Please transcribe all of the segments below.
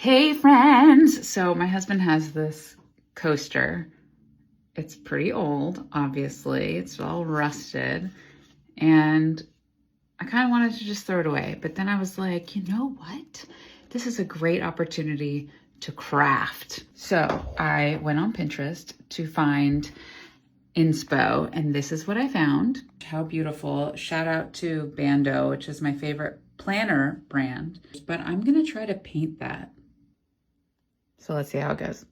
Hey friends! So my husband has this coaster. It's pretty old, obviously. It's all rusted. And I kind of wanted to just throw it away. But then I was like, you know what? This is a great opportunity to craft. So I went on Pinterest to find inspo, and this is what I found. How beautiful. Shout out to Bando, which is my favorite planner brand. But I'm gonna try to paint that. So let's see how it goes.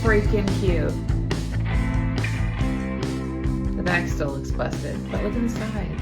Freaking cute. The back still looks busted, but look at the side.